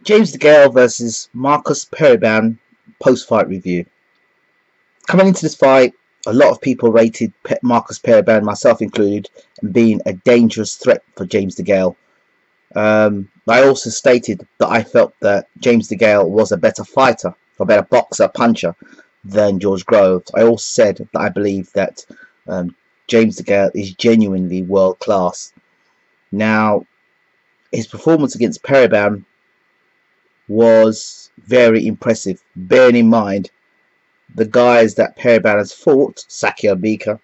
James Degale versus Marcus Periban post-fight review. Coming into this fight, a lot of people rated Marcus Periban, myself included, being a dangerous threat for James Degale. I also stated that I felt that James Degale was a better fighter, a better boxer, puncher than George Groves. I also said that I believe that James Degale is genuinely world class. Now, his performance against Periban was very impressive, bearing in mind the guys that Periban has fought: Sakio Bika,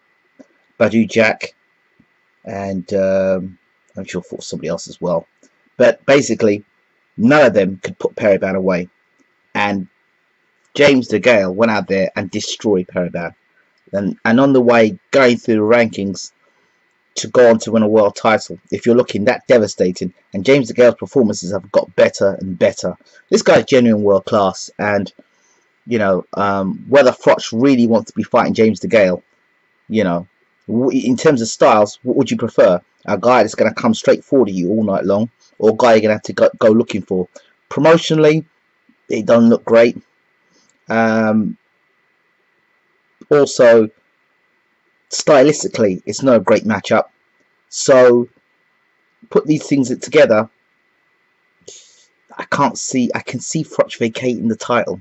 Badu Jack, and I'm sure fought somebody else as well. But basically, none of them could put Periban away. And James Degale went out there and destroyed Periban. And on the way, going through the rankings to go on to win a world title, if you're looking that devastating, and James Degale's performances have got better and better. This guy's genuine world class, and you know, whether Froch really wants to be fighting James Degale, you know, in terms of styles, what would you prefer? A guy that's going to come straight forward to you all night long, or a guy you're going to have to go looking for? Promotionally, it doesn't look great. Also, stylistically, it's not a great matchup. So, put these things together, I can see Froch vacating the title,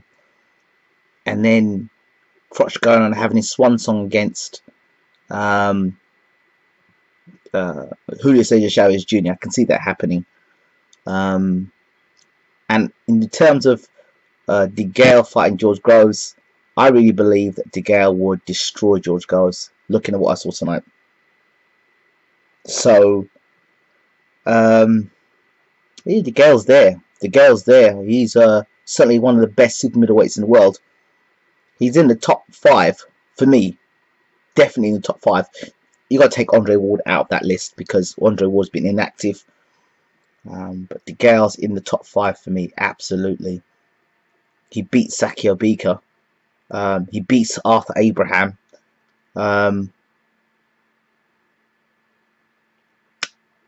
and then Froch going on and having his swan song against Julio Cesar Chavez Jr. I can see that happening. And in terms of Degale fighting George Groves, I really believe that Degale would destroy George Groves, looking at what I saw tonight. So, yeah, Degale's there. Degale's there. He's certainly one of the best super middleweights in the world. He's in the top 5 for me. Definitely in the top 5. You got to take Andre Ward out of that list because Andre Ward's been inactive. But Degale's in the top 5 for me, absolutely. He beat Sakio Bika. He beats Arthur Abraham.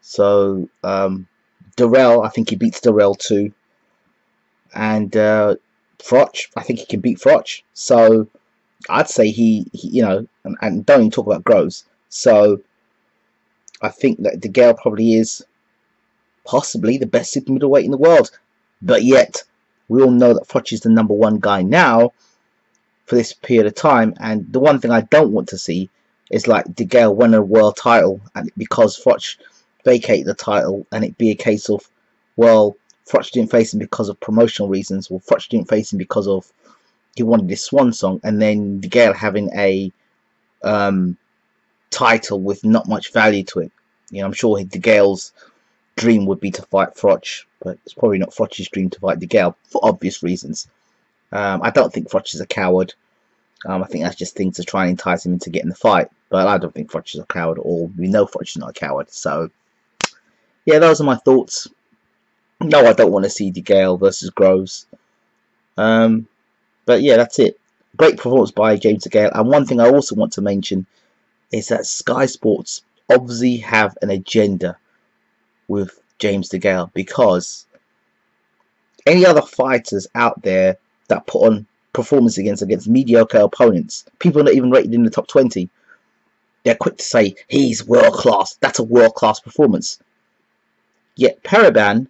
So Darrell, I think he beats Darrell too. And Froch, I think he can beat Froch. So I'd say he you know, and don't even talk about Groves. So I think that Degale probably is possibly the best super middleweight in the world. But yet, we all know that Froch is the #1 guy now for this period of time. And the one thing I don't want to see is like Degale win a world title, and because Froch vacate the title, and it be a case of, well, Froch didn't face him because of promotional reasons, or Froch didn't face him because of he wanted this swan song, and then Degale having a title with not much value to it. You know, I'm sure Degale's dream would be to fight Froch, but it's probably not Froch's dream to fight Degale for obvious reasons. I don't think Froch is a coward. I think that's just things to try and entice him into getting the fight, but I don't think Froch is a coward at all. We know Froch is not a coward. So yeah, those are my thoughts. No, I don't want to see Degale versus Groves. But yeah, that's it. Great performance by James Degale. And one thing I also want to mention is that Sky Sports obviously have an agenda with James Degale, because any other fighters out there that put on performance against mediocre opponents, people not even rated in the top 20, they're quick to say he's world class. That's a world class performance. Yet Periban,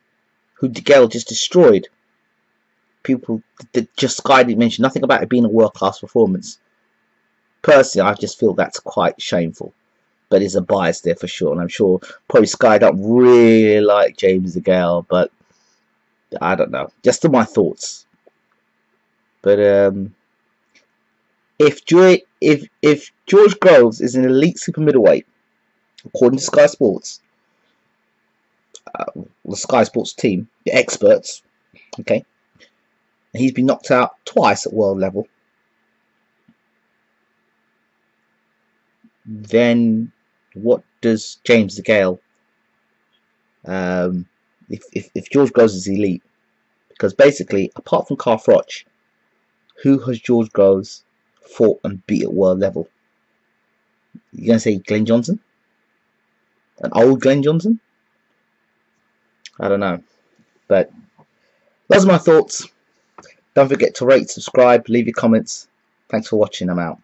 who Degale just destroyed, people just Sky didn't mention nothing about it being a world class performance. Personally, I just feel that's quite shameful. But there's a bias there for sure, and I'm sure probably Sky don't really like James Degale, but I don't know. Just my thoughts. But if George Groves is an elite super middleweight, according to Sky Sports, the Sky Sports team, the experts, okay, and he's been knocked out twice at world level, then what does James Degale, if George Groves is elite? Because basically, apart from Carl Froch, who has George Groves fought and beat at world level? You're going to say Glenn Johnson? An old Glenn Johnson? I don't know. But Those are my thoughts. Don't forget to rate, subscribe, leave your comments. Thanks for watching. I'm out.